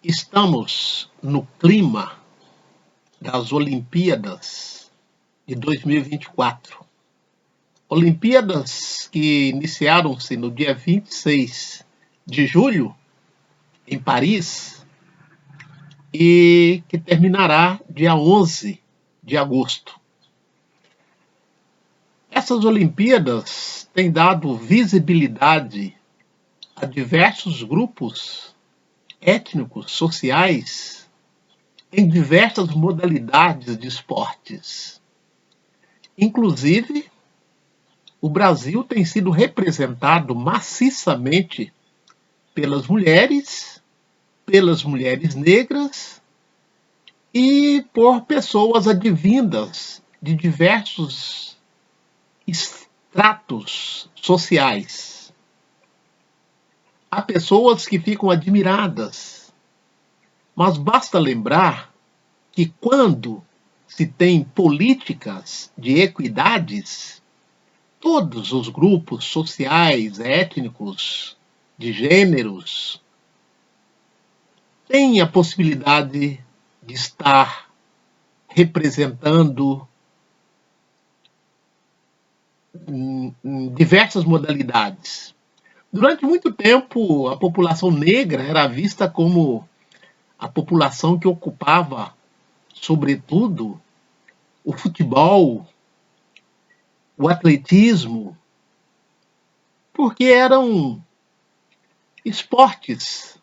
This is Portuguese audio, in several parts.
Estamos no clima das Olimpíadas de 2024. Olimpíadas que iniciaram-se no dia 26 de julho, em Paris, e que terminará dia 11 de agosto. Essas Olimpíadas têm dado visibilidade a diversos grupos étnicos, sociais, em diversas modalidades de esportes. Inclusive, o Brasil tem sido representado maciçamente pelas mulheres negras e por pessoas advindas de diversos estratos sociais. Há pessoas que ficam admiradas, mas basta lembrar que quando se tem políticas de equidades, todos os grupos sociais, étnicos, de gêneros, têm a possibilidade de estar representando em diversas modalidades. Durante muito tempo, a população negra era vista como a população que ocupava, sobretudo, o futebol, o atletismo, porque eram esportes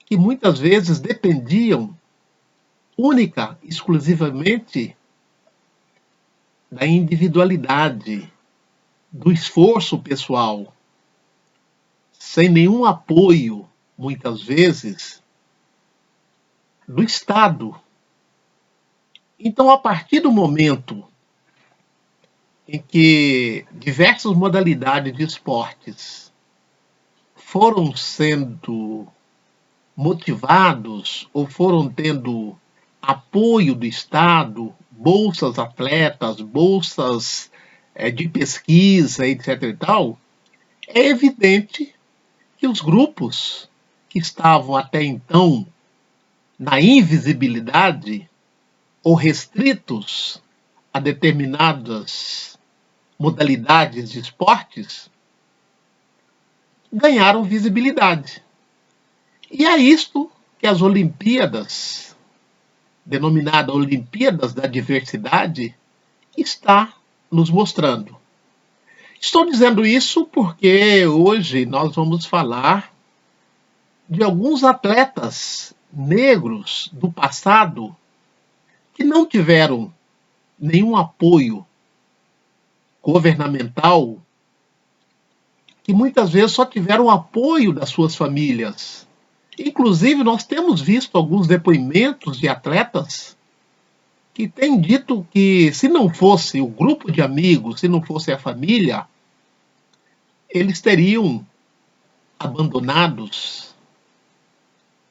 que muitas vezes dependiam única, exclusivamente da individualidade, do esforço pessoal, sem nenhum apoio, muitas vezes, do Estado. Então, a partir do momento em que diversas modalidades de esportes foram sendo motivados ou foram tendo apoio do Estado, bolsas atletas, bolsas de pesquisa, etc. e tal, é evidente que os grupos que estavam até então na invisibilidade ou restritos a determinadas modalidades de esportes ganharam visibilidade. E é isto que as Olimpíadas, denominada Olimpíadas da Diversidade, está nos mostrando. Estou dizendo isso porque hoje nós vamos falar de alguns atletas negros do passado que não tiveram nenhum apoio governamental, que muitas vezes só tiveram apoio das suas famílias. Inclusive, nós temos visto alguns depoimentos de atletas que têm dito que se não fosse o grupo de amigos, se não fosse a família, eles teriam abandonados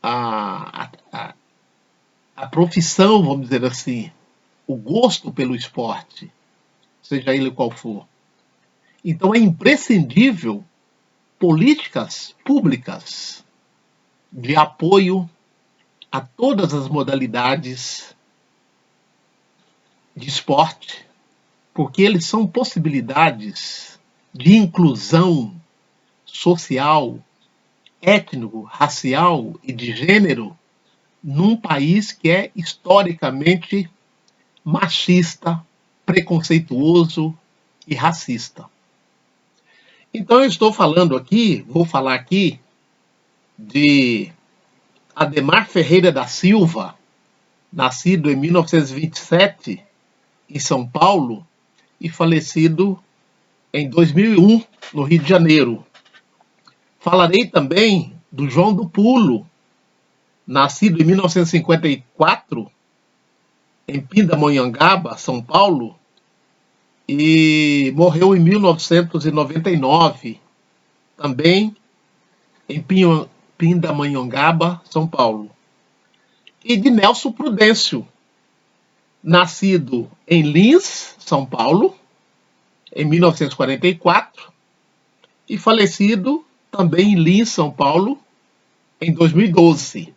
a profissão, vamos dizer assim, o gosto pelo esporte, seja ele qual for. Então é imprescindível políticas públicas de apoio a todas as modalidades de esporte, porque eles são possibilidades de inclusão social, étnico, racial e de gênero num país que é historicamente machista, preconceituoso e racista. Então eu estou falando aqui, vou falar aqui de Ademar Ferreira da Silva, nascido em 1927 em São Paulo e falecido em 2001 no Rio de Janeiro. Falarei também do João do Pulo, nascido em 1954 em Pindamonhangaba, São Paulo, e morreu em 1999, também em Pindamonhangaba, São Paulo. E de Nelson Prudêncio, nascido em Lins, São Paulo, em 1944, e falecido também em Lins, São Paulo, em 2012.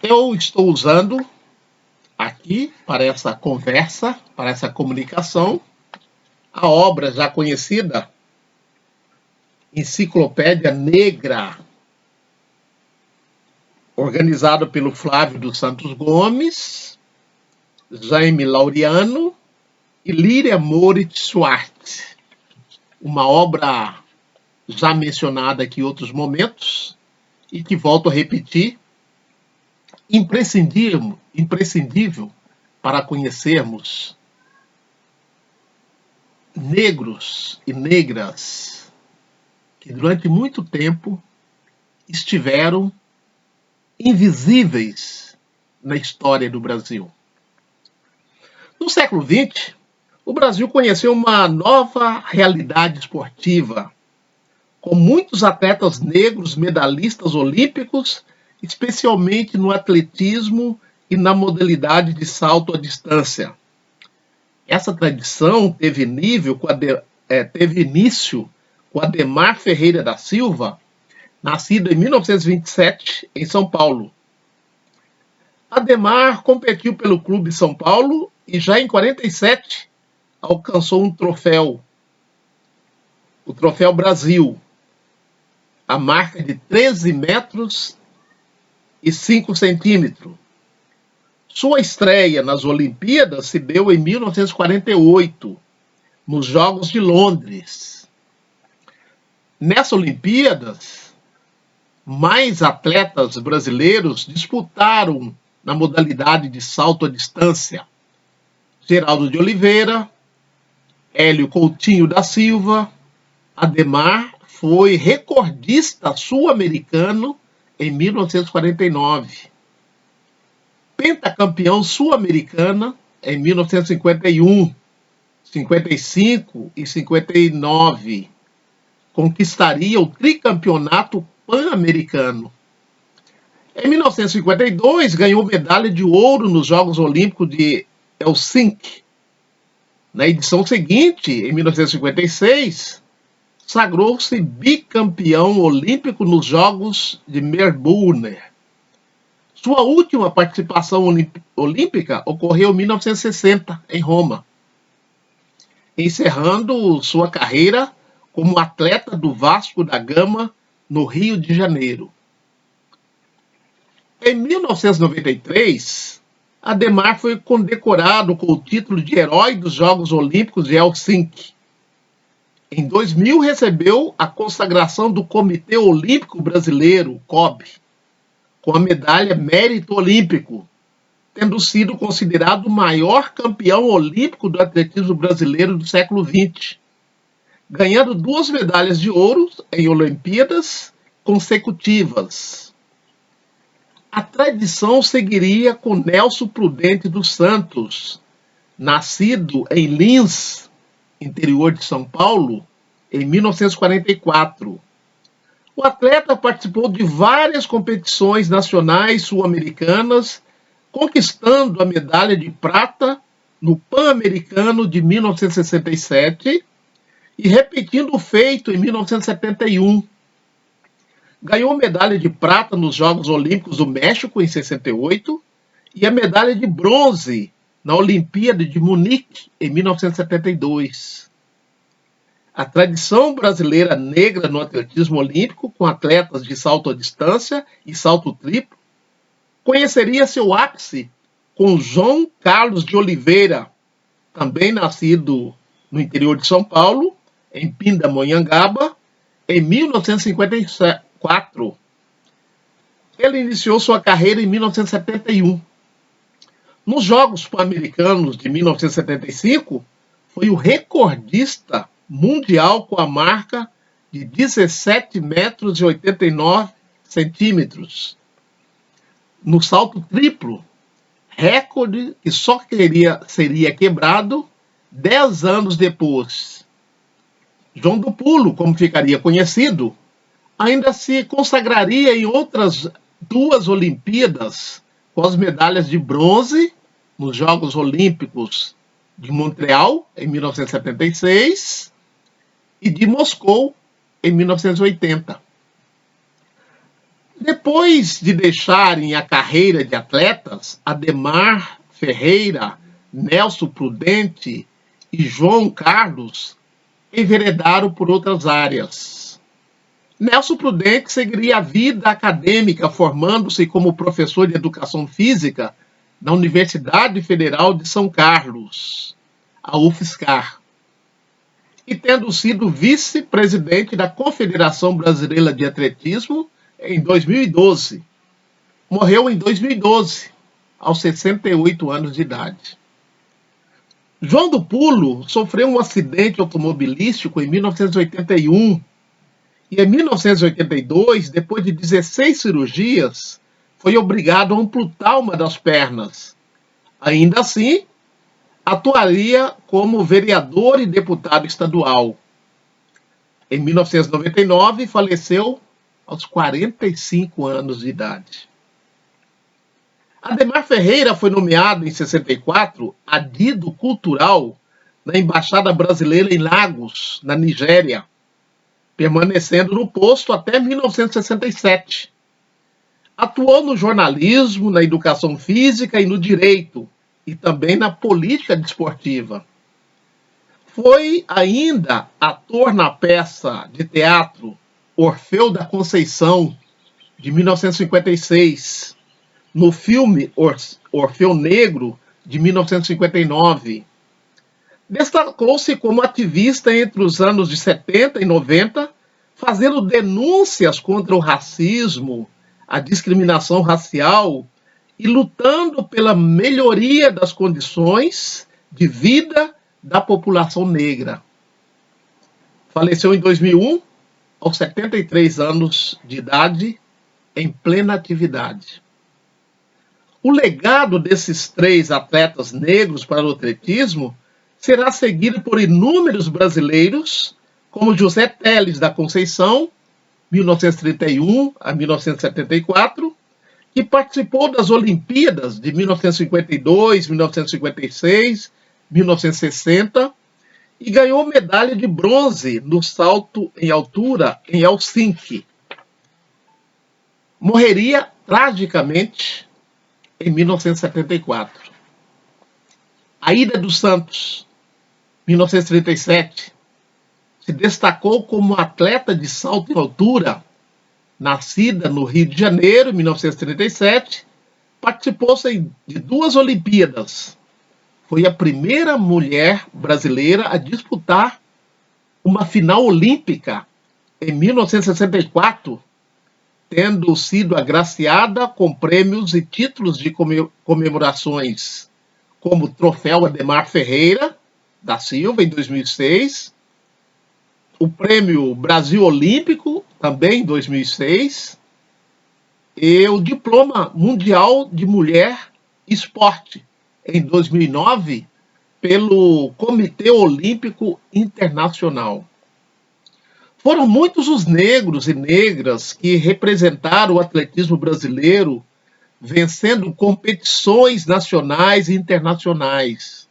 Eu estou usando aqui para essa conversa, para essa comunicação, a obra já conhecida, Enciclopédia Negra, organizada pelo Flávio dos Santos Gomes, Jaime Laureano e Líria Moritz Schwartz. Uma obra já mencionada aqui em outros momentos e que volto a repetir, imprescindível para conhecermos negros e negras que durante muito tempo estiveram invisíveis na história do Brasil. No século XX, o Brasil conheceu uma nova realidade esportiva, com muitos atletas negros medalhistas olímpicos, especialmente no atletismo e na modalidade de salto à distância. Essa tradição teve início com Ademar Ferreira da Silva, nascido em 1927 em São Paulo. Ademar competiu pelo Clube São Paulo e já em 47 alcançou um troféu, o Troféu Brasil, a marca de 13 metros e 5 centímetros. Sua estreia nas Olimpíadas se deu em 1948, nos Jogos de Londres. Nessas Olimpíadas, mais atletas brasileiros disputaram na modalidade de salto à distância. Geraldo de Oliveira, Hélio Coutinho da Silva, Ademar foi recordista sul-americano em 1949. Pentacampeão sul-americana em 1951, 55 e 59. Conquistaria o tricampeonato pan-americano. Em 1952, ganhou medalha de ouro nos Jogos Olímpicos de Helsinki. Na edição seguinte, em 1956, sagrou-se bicampeão olímpico nos Jogos de Melbourne. Sua última participação olímpica ocorreu em 1960, em Roma, encerrando sua carreira como atleta do Vasco da Gama, no Rio de Janeiro. Em 1993, Ademar foi condecorado com o título de Herói dos Jogos Olímpicos de Helsinki. Em 2000, recebeu a consagração do Comitê Olímpico Brasileiro, COB, com a medalha Mérito Olímpico, tendo sido considerado o maior campeão olímpico do atletismo brasileiro do século XX, ganhando 2 medalhas de ouro em Olimpíadas consecutivas. A tradição seguiria com Nelson Prudente dos Santos, nascido em Lins, interior de São Paulo, em 1944. O atleta participou de várias competições nacionais sul-americanas, conquistando a medalha de prata no Pan-Americano de 1967 e repetindo o feito em 1971. Ganhou medalha de prata nos Jogos Olímpicos do México em 68 e a medalha de bronze na Olimpíada de Munique em 1972. A tradição brasileira negra no atletismo olímpico, com atletas de salto à distância e salto triplo, conheceria seu ápice com João Carlos de Oliveira, também nascido no interior de São Paulo, em Pindamonhangaba, em 1954. Ele iniciou sua carreira em 1971. Nos Jogos Pan-Americanos de 1975, foi o recordista mundial com a marca de 17 metros e 89 centímetros. No salto triplo, recorde que só seria quebrado 10 anos depois. João do Pulo, como ficaria conhecido, ainda se consagraria em outras 2 Olimpíadas, com as medalhas de bronze nos Jogos Olímpicos de Montreal, em 1976, e de Moscou, em 1980. Depois de deixarem a carreira de atletas, Ademar Ferreira, Nelson Prudente e João Carlos enveredaram por outras áreas. Nelson Prudente seguiria a vida acadêmica, formando-se como professor de educação física na Universidade Federal de São Carlos, a UFSCar, e tendo sido vice-presidente da Confederação Brasileira de Atletismo em 2012. Morreu em 2012, aos 68 anos de idade. João do Pulo sofreu um acidente automobilístico em 1981 e em 1982, depois de 16 cirurgias, foi obrigado a amputar uma das pernas. Ainda assim, atuaria como vereador e deputado estadual. Em 1999, faleceu aos 45 anos de idade. Ademar Ferreira foi nomeado em 64 adido cultural na Embaixada Brasileira em Lagos, na Nigéria, permanecendo no posto até 1967. Atuou no jornalismo, na educação física e no direito, e também na política desportiva. Foi ainda ator na peça de teatro Orfeu da Conceição, de 1956, no filme Orfeu Negro, de 1959. Destacou-se como ativista entre os anos de 70 e 90, fazendo denúncias contra o racismo, a discriminação racial e lutando pela melhoria das condições de vida da população negra. Faleceu em 2001, aos 73 anos de idade, em plena atividade. O legado desses 3 atletas negros para o atletismo será seguido por inúmeros brasileiros, como José Teles da Conceição, 1931 a 1974, que participou das Olimpíadas de 1952, 1956, 1960 e ganhou medalha de bronze no salto em altura em Helsinki. Morreria tragicamente em 1974. Aida dos Santos, 1937, se destacou como atleta de salto em altura. Nascida no Rio de Janeiro, em 1937, participou de 2 Olimpíadas. Foi a primeira mulher brasileira a disputar uma final olímpica em 1964, tendo sido agraciada com prêmios e títulos de comemorações, como o Troféu Ademar Ferreira da Silva, em 2006, o Prêmio Brasil Olímpico, também em 2006, e o Diploma Mundial de Mulher Esporte, em 2009, pelo Comitê Olímpico Internacional. Foram muitos os negros e negras que representaram o atletismo brasileiro, vencendo competições nacionais e internacionais.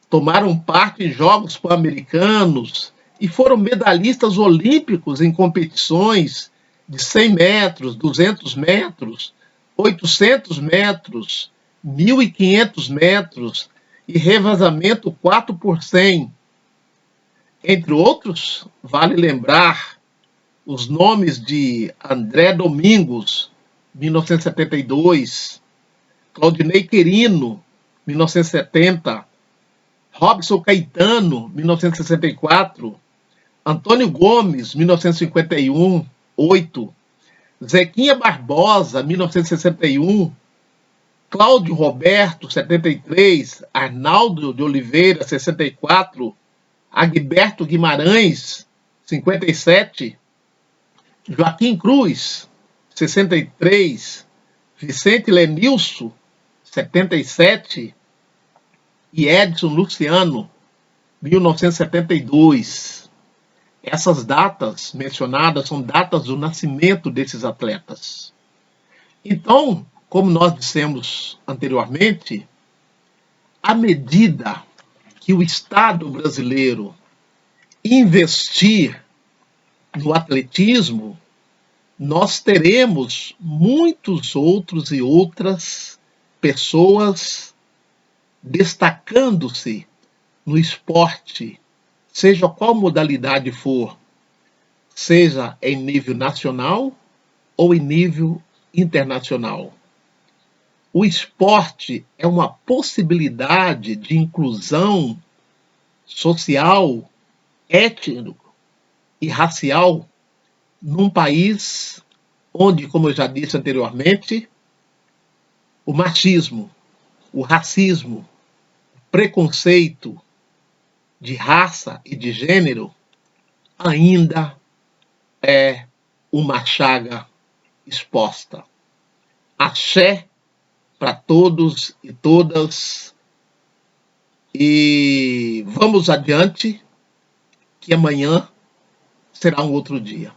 Tomaram parte em Jogos Pan-Americanos e foram medalhistas olímpicos em competições de 100 metros, 200 metros, 800 metros, 1.500 metros e revezamento 4x100. Entre outros, vale lembrar os nomes de André Domingos, 1972, Claudinei Querino, 1970, Robson Caetano, 1964, Antônio Gomes, 1951, 8, Zequinha Barbosa, 1961, Cláudio Roberto, 73, Arnaldo de Oliveira, 64, Agberto Guimarães, 57, Joaquim Cruz, 63, Vicente Lenilson, 77 e Edson Luciano, 1972. Essas datas mencionadas são datas do nascimento desses atletas. Então, como nós dissemos anteriormente, à medida que o Estado brasileiro investir no atletismo, nós teremos muitos outros e outras pessoas destacando-se no esporte, seja qual modalidade for, seja em nível nacional ou em nível internacional. O esporte é uma possibilidade de inclusão social, étnico e racial num país onde, como eu já disse anteriormente, o machismo, o racismo, o preconceito de raça e de gênero ainda é uma chaga exposta. Axé para todos e todas, e vamos adiante, que amanhã será um outro dia.